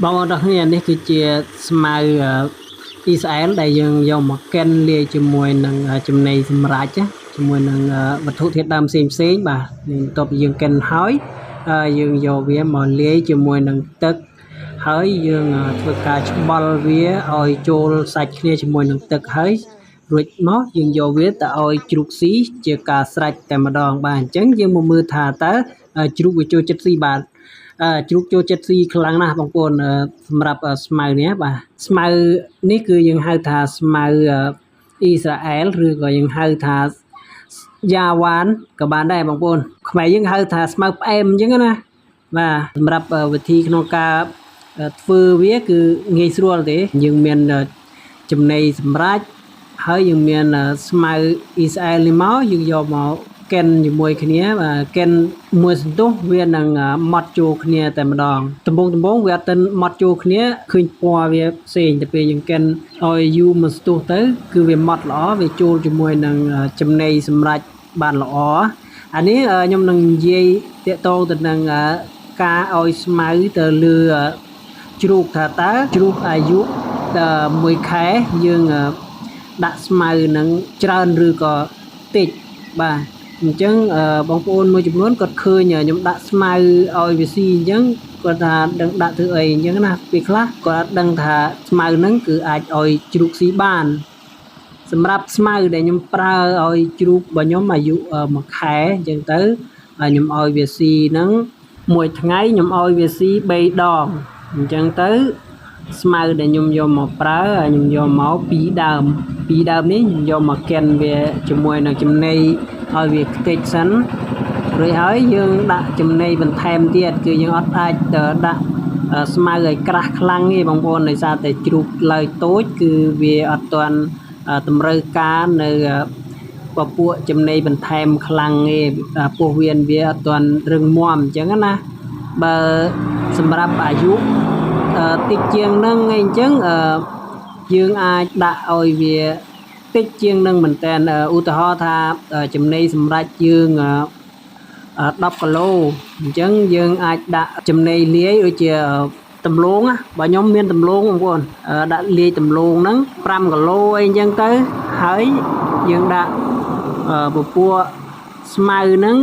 បងអរគ្នានេះគឺជាស្មៅអ៊ីស្រាអែលដែលយើងយកមកកិនលាយជាមួយនឹងចំណីសម្រាប់ជាមួយនឹងវត្ថុធាតុដើមផ្សេងបាទបន្ទាប់ពីយើងកិនហើយយើងយកវាមកលាយជាមួយនឹងទឹកហើយយើងធ្វើការច្បល់វាឲ្យចូលសាច់គ្នាជាមួយនឹងទឹកហើយរួចមកយើងយកវាទៅឲ្យជ្រូកស៊ីជាការស្រេចតែម្ដងបាទអញ្ចឹងយើងមកមើលថាតើជ្រូកវាចូលចិត្តស៊ីបាទជ្រូកចូលចិត្តស៊ីខ្លាំងណាស់បងប្អូនសម្រាប់ស្មៅនេះបាទស្មៅនេះគឺយើងហៅថាស្មៅអ៊ីស្រាអែលឬក៏យើងហៅថាយ៉ាវ៉ានក៏បានដែរបងប្អូនខ្មែរយើងហៅថាស្មៅផ្អែមអញ្ចឹងណាបាទសម្រាប់វិធីក្នុងការធ្វើវាគឺងាយស្រួលទេយើងមានចំណីសម្រាប់ហើយយើងមានស្មៅអ៊ីស្រាអែលនេះមកយើងយកមកកិនជាមួយគ្នាកិនមួយសន្ទុះវានឹងម៉ត់ចូលគ្នាតែម្ដងដំបូងវាអត់ទាន់ម៉ត់ចូលគ្នាឃើញពណ៌វាផ្សេងទៅពេលយើងកិនឲ្យយូរមួយសន្ទុះទៅគឺវាម៉ត់ល្អវាចូលជាមួយនឹងចំណីសម្រាប់បានល្អអានេះខ្ញុំនឹងនិយាយតាក់ទងទៅនឹងការឲ្យស្មៅទៅលើជ្រូកថាតើជ្រូកអាយុ1ខែយើងដាក់ស្មៅនឹងច្រើនឬក៏តិចបាទអញ្ចឹងបងប្អូនមួយចំនួនគាត់ឃើញខ្ញុំដាក់ស្មៅឲ្យវាស៊ីអញ្ចឹងគាត់ថាដឹងដាក់ធ្វើអីអញ្ចឹងណាពេលខ្លះគាត់អត់ដឹងថាស្មៅហ្នឹងគឺអាចឲ្យជ្រូកស៊ីបានសម្រាប់ស្មៅដែលខ្ញុំប្រើឲ្យជ្រូករបស់ខ្ញុំអាយុ1ខែអញ្ចឹងទៅខ្ញុំឲ្យវាស៊ីហ្នឹងមួយថ្ងៃខ្ញុំឲ្យវាស៊ី3ដងអញ្ចឹងទៅស្មៅដែលខ្ញុំយកមកប្រើខ្ញុំយកមក2ដើមនេះខ្ញុំយកមកកិនវាជាមួយនឹងចំណីឲ្យវាខ្ទេចសិនរួចហើយយើងដាក់ចំណីបន្ថែមទៀតគឺយើងអត់អាចដាក់ស្មៅឲ្យក្រាស់ខ្លាំងទេបងប្អូនដោយសារតែជ្រូកឡើយតូចគឺវាអត់ទាន់តម្រូវការនៅពពួកចំណីបន្ថែមខ្លាំងទេពោះវៀនវាអត់ទាន់រឹងមាំអញ្ចឹងណាបើសម្រាប់អាយុតិចជាងហ្នឹងអីអញ្ចឹងយើងអាចដាក់ឲ្យវាតិចជាងនឹងមែនតើឧទាហរណ៍ថាចំណីសម្រាប់យើង10គីឡូអញ្ចឹងយើងអាចដាក់ចំណីលាយដូចជាដំឡូងបើខ្ញុំមានដំឡូងបងប្អូនដាក់លាយដំឡូងហ្នឹង5គីឡូអីអញ្ចឹងទៅហើយយើងដាក់ពពួកស្មៅហ្នឹង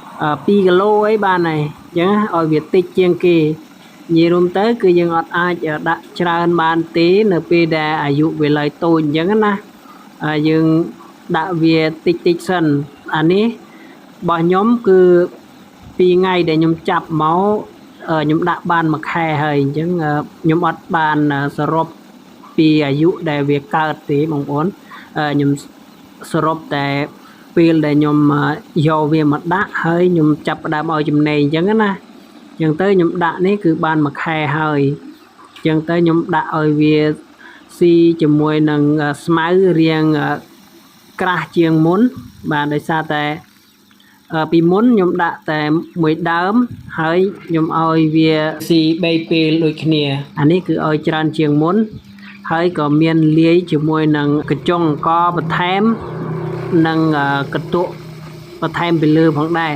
2គីឡូអីបានហើយអញ្ចឹងឲ្យវាតិចជាងគេនិយាយរួមទៅគឺយើងអត់អាចដាក់ច្រើនបានទេនៅពេលដែលអាយុវាឡើយតូចអញ្ចឹងណាយើងដាក់វាតិចសិនអានេះរបស់ខ្ញុំគឺ2ថ្ងៃដែលខ្ញុំចាប់មកខ្ញុំដាក់បាន1ខែហើយអញ្ចឹងខ្ញុំអត់បានសរុបពីអាយុដែលវាកើតទេបងប្អូនខ្ញុំសរុបតែពេលដែលខ្ញុំយកវាមកដាក់ហើយខ្ញុំចាប់ផ្ដើមឲ្យចំណីអញ្ចឹងណាអញ្ចឹងទៅខ្ញុំដាក់នេះគឺបាន1ខែហើយអញ្ចឹងទៅខ្ញុំដាក់ឲ្យវាស៊ីជាមួយនឹងស្មៅរៀងក្រាស់ជាងមុនបាទដោយសារតែពីមុនខ្ញុំដាក់តែមួយដើមហើយខ្ញុំឲ្យវាស៊ី3ពេលដូចគ្នាអានេះគឺឲ្យច្រើនជាងមុនហើយក៏មានលាយជាមួយនឹងកញ្ចុងអង្គបន្ថែមនិងកន្ទក់បន្ថែមពីលើផងដែរ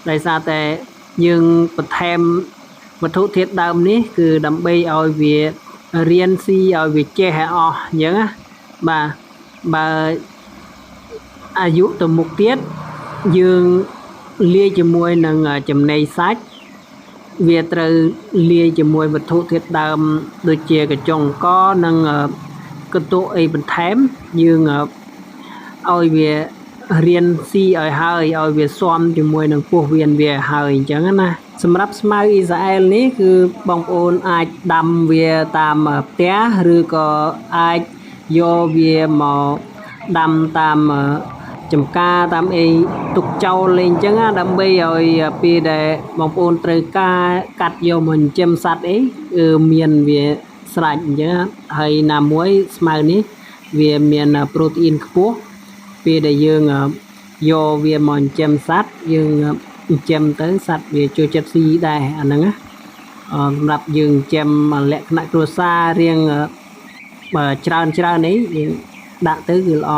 ដោយសារតែយើងបន្ថែមវត្ថុធាតុដើមនេះគឺដើម្បីឲ្យវារៀនស៊ីឲ្យវាចេះឲ្យអស់អញ្ចឹងណាបាទបើអាយុទៅមុខទៀតយើងលាយជាមួយនឹងចំណីសាច់វាត្រូវលាយជាមួយវត្ថុធាតុដើមដូចជាកញ្ចុងអង្គនិងកន្ទក់អីបន្ថែមយើងឲ្យវារៀនស៊ីឲ្យហើយឲ្យវាស៊ាំជាមួយនឹងពោះវៀនវាហើយអញ្ចឹងណាសម្រាប់ស្មៅអ៊ីស្រាអែលនេះគឺបងប្អូនអាចដាំវាតាមផ្ទះឬក៏អាចយកវាមកដាំតាមចំការតាមអីទុកចោលលេងអញ្ចឹងណាដើម្បីឲ្យពេលដែលបងប្អូនត្រូវការកាត់យកមកចិញ្ចឹមសត្វអីមានវាស្រេចអញ្ចឹងហើយណាមួយស្មៅនេះវាមានប្រូតេអ៊ីនខ្ពស់ពេលដែលយើងយកវាមកចិញ្ចឹមសត្វយើងចិញ្ចឹមទៅសត្វវាចូលចិត្តស៊ីដែរអាហ្នឹងណាសម្រាប់យើងចិញ្ចឹមលក្ខណៈគ្រួសាររៀងច្រើនអីយើងដាក់ទៅគឺល្អ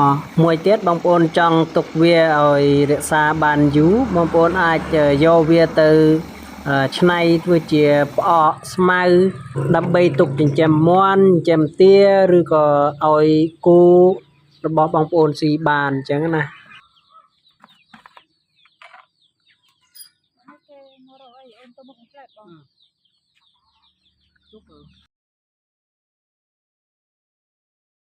មួយទៀតបងប្អូនចង់ទុកវាឲ្យរក្សាបានយូរបងប្អូនអាចយកវាទៅ ឆ្នៃធ្វើជាផ្អកស្មៅដើម្បីទុកចិញ្ចឹមមាន់ចិញ្ចឹមទាឬក៏ឲ្យគោរបស់បងប្អូនស៊ីបានអញ្ចឹងណា